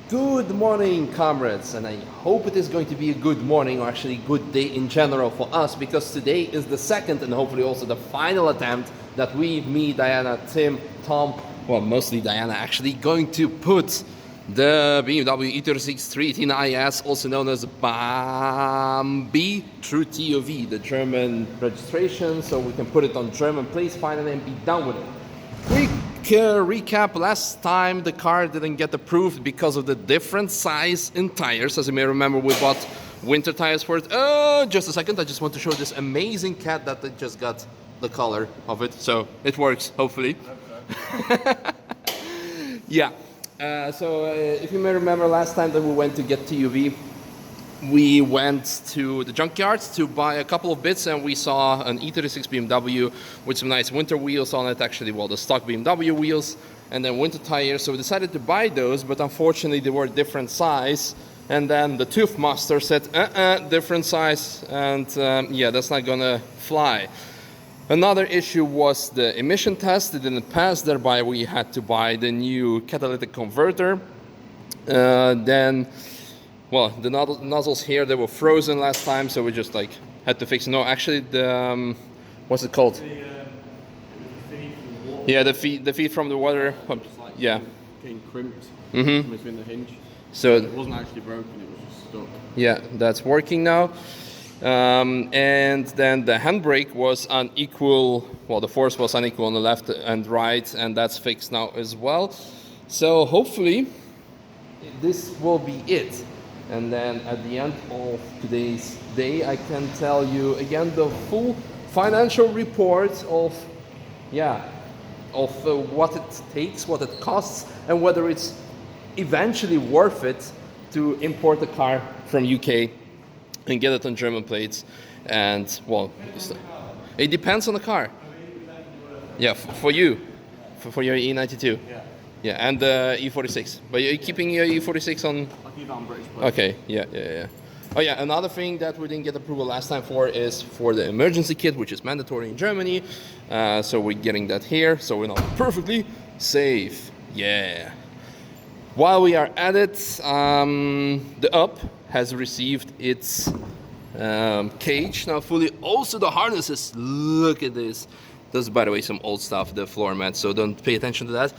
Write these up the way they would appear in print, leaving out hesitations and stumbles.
Good morning, comrades, and I hope it is going to be a good morning, or actually good day in general for us, because today is the second and hopefully also the final attempt that we, me, Diana, Tim, Tom, well, mostly Diana, actually going to put the BMW E36 318 IS, also known as Bambi, through TOV, the German registration, so we can put it on German plates finally and be done with it. Quick recap, last time the car didn't get approved because of the different size in tires. As you may remember, we bought winter tires for it. Just a second, I just want to show this amazing cat that just got the color of it, so it works, hopefully. Yeah, if you may remember last time that we went to get TUV, we went to the junkyard to buy a couple of bits, and we saw an E36 BMW with some nice winter wheels on it, actually, well, the stock BMW wheels, and then winter tires. So we decided to buy those, but unfortunately they were different size, and then the tooth master said, different size, and yeah, that's not gonna fly. Another issue was the emission test. It didn't pass, thereby we had to buy the new catalytic converter. Then, well, the nozzles here, they were frozen last time, so we just like had to fix it. No, actually, the what's it called? Yeah, the feed from the water pump. Yeah, getting crimped between the hinge. So it wasn't actually broken; it was just stuck. Yeah, that's working now. And then the handbrake was unequal. Well, the force was unequal on the left and right, and that's fixed now as well. So hopefully, this will be it. And then at the end of today's day, I can tell you again the full financial report of, what it takes, what it costs, and whether it's eventually worth it to import a car from UK and get it on German plates. And well, it depends on the car. Yeah, for you, for your E92. Yeah, and the E46. But you're keeping your E46 on? I keep on British plates. Okay, yeah. Oh yeah, another thing that we didn't get approval last time for is for the emergency kit, which is mandatory in Germany. So we're getting that here, so we're not perfectly safe. Yeah. While we are at it, the Up has received its cage now fully. Also the harnesses, look at this. This is, by the way, some old stuff, the floor mat, so don't pay attention to that.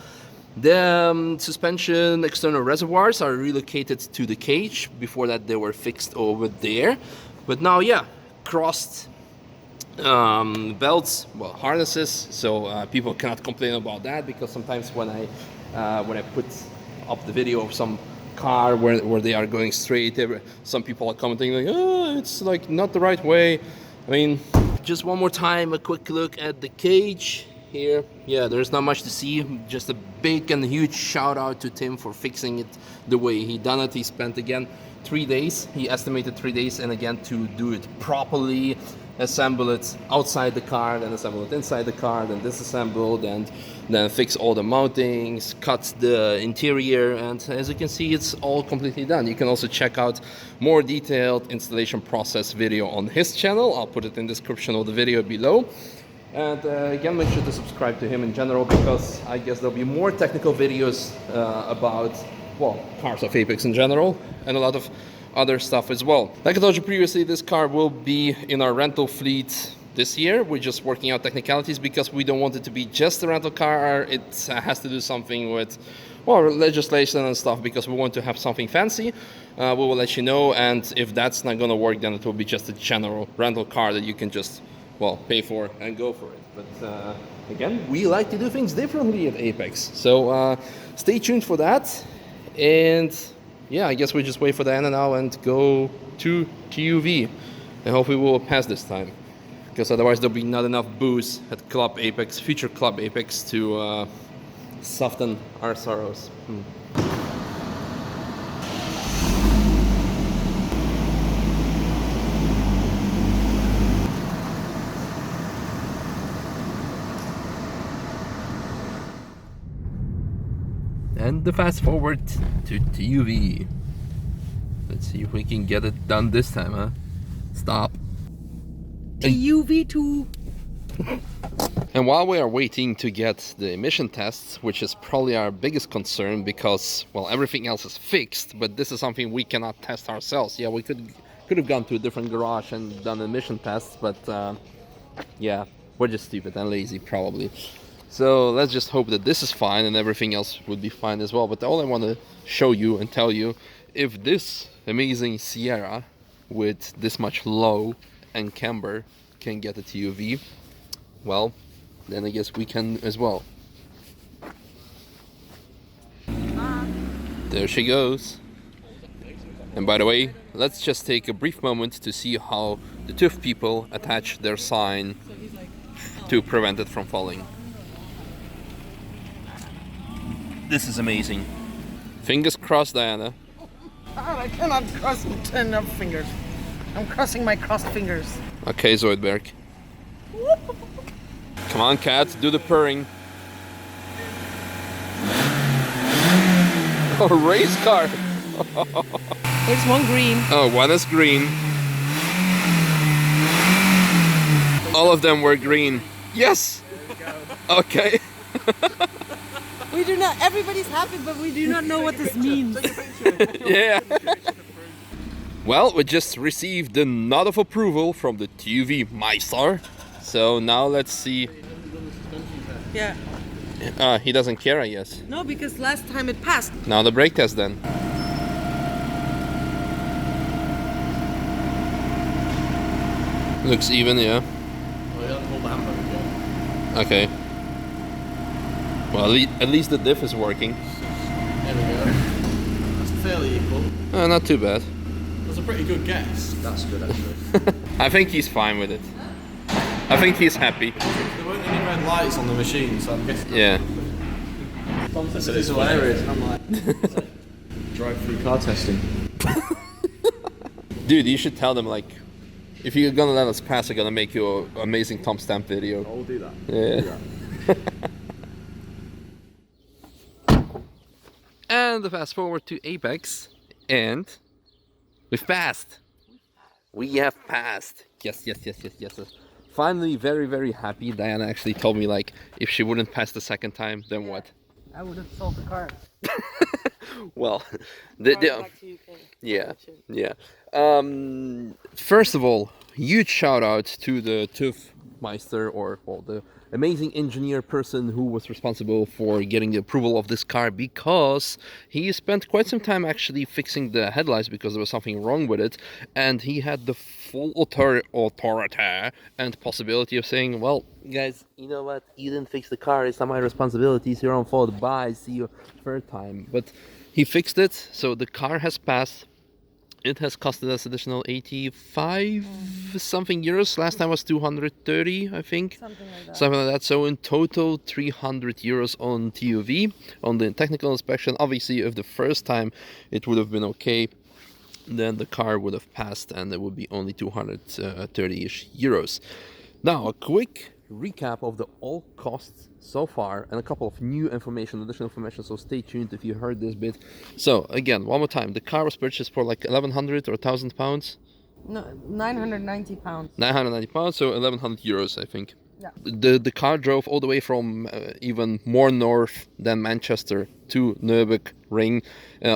The suspension external reservoirs are relocated to the cage. Before that they were fixed over there. But now, yeah, crossed belts, well, harnesses, so people cannot complain about that, because sometimes when I put up the video of some car where they are going straight, some people are commenting like, oh, it's like not the right way. I mean, just one more time, a quick look at the cage here. Yeah, there's not much to see. Just a big and huge shout out to Tim for fixing it the way he done it. He spent again 3 days. He estimated 3 days, and again to do it properly, assemble it outside the car, then assemble it inside the car, then disassembled, and then fix all the mountings, cut the interior, and as you can see, it's all completely done. You can also check out more detailed installation process video on his channel. I'll put it in the description of the video below. And again, make sure to subscribe to him in general, because I guess there'll be more technical videos about, well, cars of Apex in general, and a lot of other stuff as well. Like I told you previously, this car will be in our rental fleet this year. We're just working out technicalities because we don't want it to be just a rental car. It has to do something with, well, legislation and stuff, because we want to have something fancy. We will let you know, and if that's not going to work, then it will be just a general rental car that you can just, well, pay for and go for it. But again, we like to do things differently at Apex, so stay tuned for that. And yeah, I guess we just wait for Diana now and go to TUV, and hopefully we will pass this time, because otherwise there'll be not enough booze at Club Apex, future Club Apex, to soften our sorrows. And the fast forward to TUV. Let's see if we can get it done this time, huh? Stop. TUV2. And while we are waiting to get the emission tests, which is probably our biggest concern because, well, everything else is fixed, but this is something we cannot test ourselves. Yeah, we could have gone to a different garage and done emission tests, but yeah, we're just stupid and lazy probably. So let's just hope that this is fine and everything else would be fine as well. But all I want to show you and tell you, if this amazing Sierra with this much low and camber can get a TUV, well, then I guess we can as well. There she goes. And by the way, let's just take a brief moment to see how the TÜV people attach their sign to prevent it from falling. This is amazing. Fingers crossed, Diana. I cannot cross 10 of fingers. I'm crossing my crossed fingers. Okay, Zoidberg. Come on, cat, do the purring. Oh, race car! There's one green. Oh, one is green. All of them were green. Yes! Okay. We do not, everybody's happy, but we do not know what this means. Yeah. Well, we just received the nod of approval from the TUV Misha. So now let's see. Yeah. He doesn't care, I guess. No, because last time it passed. Now the brake test then. Looks even, yeah. Well, you don't hold the handbrake yet. Okay. Well, at least the diff is working. There we go. That's fairly equal. Not too bad. That's a pretty good guess. That's good, actually. I think he's fine with it. I think he's happy. There weren't any red lights on the machine, so I'm guessing. Yeah. I said it's hilarious, and I'm like, drive-through car testing. Dude, you should tell them, like, if you're gonna let us pass, I'm gonna make you an amazing Tom Stamp video. I'll do that. Yeah. And fast forward to Apex, and we've passed. We have passed. Yes. Finally, very, very happy. Diana actually told me, like, if she wouldn't pass the second time, then what? I would have sold the car. Well, Back to UK. yeah. First of all, huge shout out to the TÜV Meister, or well, the amazing engineer person who was responsible for getting the approval of this car, because he spent quite some time actually fixing the headlights because there was something wrong with it, and he had the full authority and possibility of saying, well, guys, you know what, you didn't fix the car, it's not my responsibility, it's your own fault, bye, see you third time. But he fixed it, so the car has passed. It has costed us additional 85 something euros. Last time was 230, I think. Something like that. So in total, 300 euros on TUV, on the technical inspection. Obviously, if the first time it would have been okay, then the car would have passed and it would be only 230-ish euros. Now, a quick recap of the all costs so far and a couple of new information, additional information, so stay tuned if you heard this bit. So again, one more time, the car was purchased for like 1,100 or 1,000 pounds? No, 990 pounds. 990 pounds, so 1,100 euros, I think. Yeah. The car drove all the way from even more north than Manchester to Nürburg ring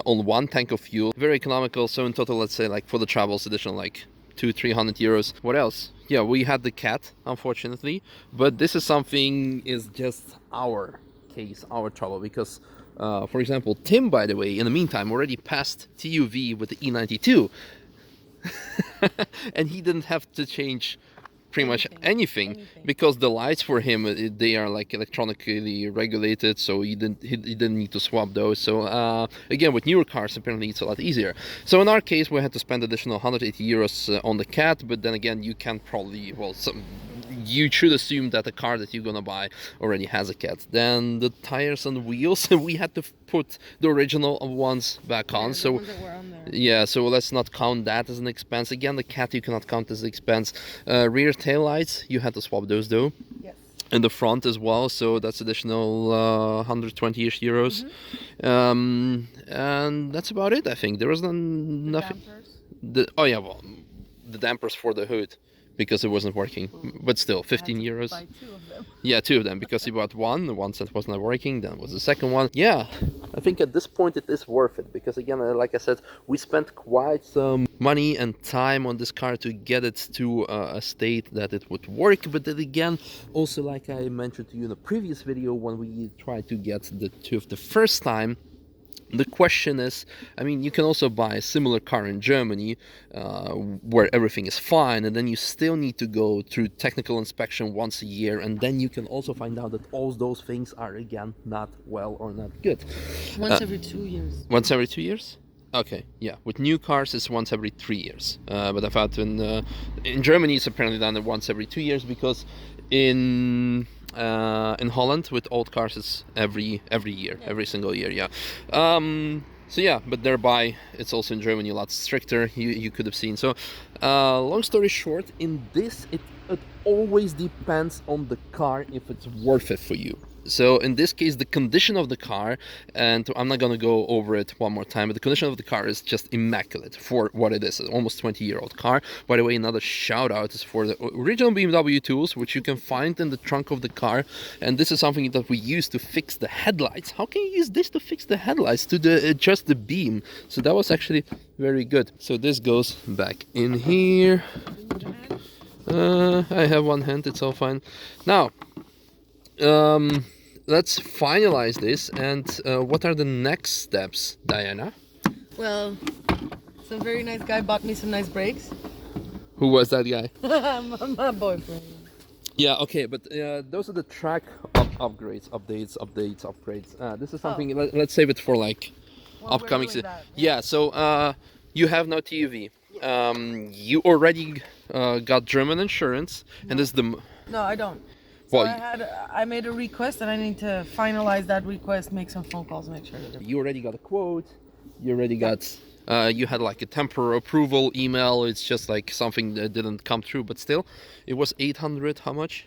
on one tank of fuel. Very economical, so in total, let's say, like for the travels, additional like 200-300 euros. What else? Yeah, we had the cat, unfortunately, but this is something is just our case, our trouble, because for example, Tim, by the way, in the meantime already passed TUV with the E92 and he didn't have to change pretty much anything because the lights for him, they are like electronically regulated, so he didn't need to swap those. So again, with newer cars apparently it's a lot easier. So in our case we had to spend additional 180 euros on the cat, but then again you can probably, well, you should assume that the car that you're gonna buy already has a cat. Then the tires and wheels, we had to put the original ones back on, so ones that were on there. yeah, so let's not count that as an expense. Again, the cat you cannot count as an expense. Rear tail lights, you had to swap those though. Yes. In the front as well, so that's additional 120-ish euros. And that's about it, I think. There was nothing. Dampers? The dampers for the hood, because it wasn't working. But still, 15 euros. Buy 2 of them. Yeah, 2 of them, because he bought one, the one that wasn't working, then was the second one. Yeah, I think at this point it is worth it, because again, like I said, we spent quite some money and time on this car to get it to a state that it would work. But then again, also like I mentioned to you in a previous video, when we tried to get the TÜV the first time, the question is, I mean, you can also buy a similar car in Germany where everything is fine, and then you still need to go through technical inspection once a year, and then you can also find out that all those things are again not well or not good. Once every 2 years. Once every 2 years? Okay, yeah. With new cars, it's once every 3 years. But I thought in Germany, it's apparently done once every 2 years, because in Holland with old cars it's every year, every single year. Yeah. So yeah, but thereby it's also in Germany a lot stricter. You could have seen. So long story short, in this it always depends on the car if it's worth it for you. So in this case, the condition of the car, and I'm not going to go over it one more time, but the condition of the car is just immaculate for what it is, an almost 20-year-old car. By the way, another shout out is for the original BMW tools, which you can find in the trunk of the car. And this is something that we use to fix the headlights. How can you use this to fix the headlights, to adjust the beam? So that was actually very good. So this goes back in here. I have one hand, it's all fine. Now, let's finalize this. And what are the next steps, Diana? Well, some very nice guy bought me some nice brakes. Who was that guy? My boyfriend. Yeah, okay, but those are the track upgrades, upgrades. This is something, let's save it for like upcoming. Yeah, so you have no TUV. You already got German insurance, and this is the... No, I don't. Well, I made a request, and I need to finalize that request, make some phone calls, make sure that you already got a quote. You already got. You had like a temporary approval email. It's just like something that didn't come through, but still, it was 800. How much?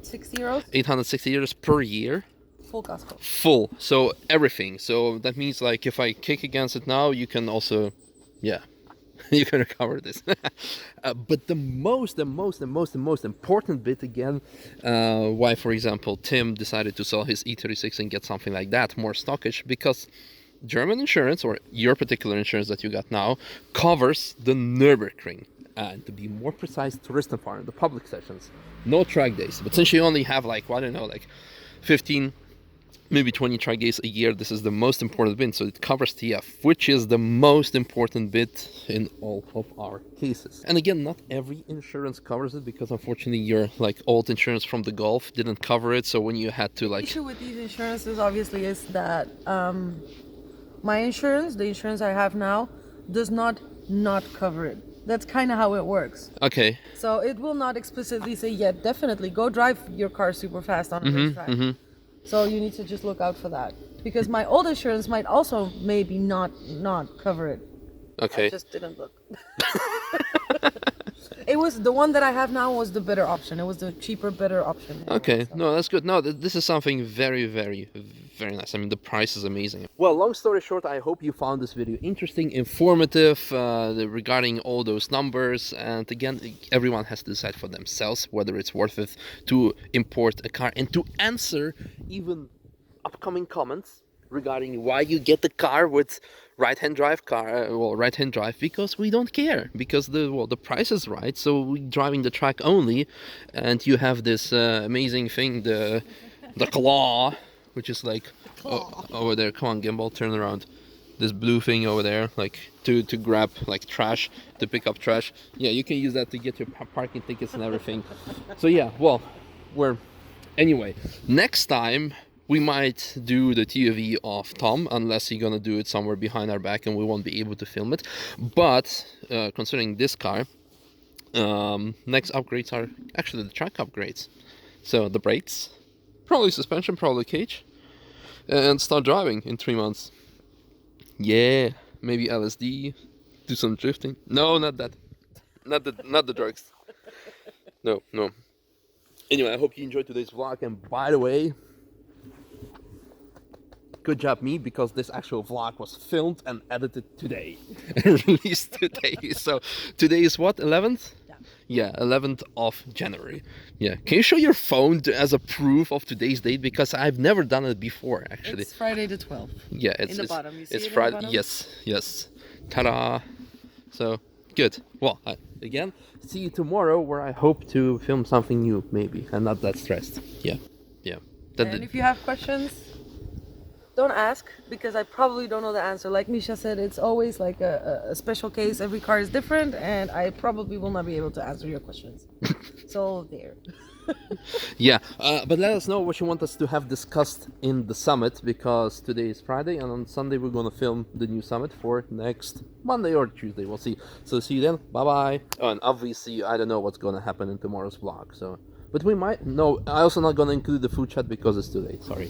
60 euros. 860 euros per year. Full casco. Full. So everything. So that means like if I kick against it now, you can also, yeah. You can recover this. But the most important bit again, why, for example, Tim decided to sell his E36 and get something like that, more stockage, because German insurance, or your particular insurance that you got now, covers the Nürburgring. And to be more precise, Touristenfahren, the public sessions. No track days. But since you only have like, well, I don't know, like 15, maybe 20 track days a year, this is the most important bit. So it covers TF, which is the most important bit in all of our cases. And again, not every insurance covers it, because unfortunately your like old insurance from the Gulf didn't cover it. So when you had to like... The issue with these insurances obviously is that my insurance, the insurance I have now, does not cover it. That's kind of how it works. Okay. So it will not explicitly say, yeah, definitely go drive your car super fast on a racetrack. So you need to just look out for that, because my old insurance might also maybe not cover it. Okay. I just didn't look. It was the one that I have now was the better option. It was the cheaper, better option. Okay, so. No, that's good. No, this is something very, very, very nice. I mean, the price is amazing. Well, long story short, I hope you found this video interesting, informative regarding all those numbers. And again, everyone has to decide for themselves whether it's worth it to import a car, and to answer even upcoming comments regarding why you get the car with right-hand drive right-hand drive, because we don't care, because the price is right, so we're driving the track only. And you have this amazing thing, the claw, which is like over there. Come on, Gimbal, turn around. This blue thing over there, like to grab like trash, to pick up trash. Yeah, you can use that to get your parking tickets and everything. So yeah, well, anyway, next time we might do the TUV of Tom, unless he's gonna do it somewhere behind our back and we won't be able to film it. But considering this car, next upgrades are actually the track upgrades. So the brakes, probably suspension, probably cage, and start driving in 3 months. Yeah, maybe LSD, do some drifting. No, not that. Not the drugs. No. Anyway, I hope you enjoyed today's vlog. And by the way, good job me, because this actual vlog was filmed and edited today and released today. So today is what, 11th? Yeah, 11th of January. Yeah. Can you show your phone as a proof of today's date? Because I've never done it before, actually. It's Friday the 12th. Yeah, it's in the bottom. You see it's it in the Friday. bottom? Yes, yes. Ta-da! So good. Well, again, see you tomorrow, where I hope to film something new, maybe, and not that stressed. Yeah, yeah. And if you have questions, don't ask, because I probably don't know the answer. Like Misha said, it's always like a special case. Every car is different, and I probably will not be able to answer your questions. So there. Yeah, but let us know what you want us to have discussed in the summit, because today is Friday, and on Sunday we're gonna film the new summit for next Monday or Tuesday. We'll see. So see you then. Bye bye. Oh, and obviously I don't know what's gonna happen in tomorrow's vlog. So, but we might. No, I also not gonna include the food chat because it's too late. Sorry.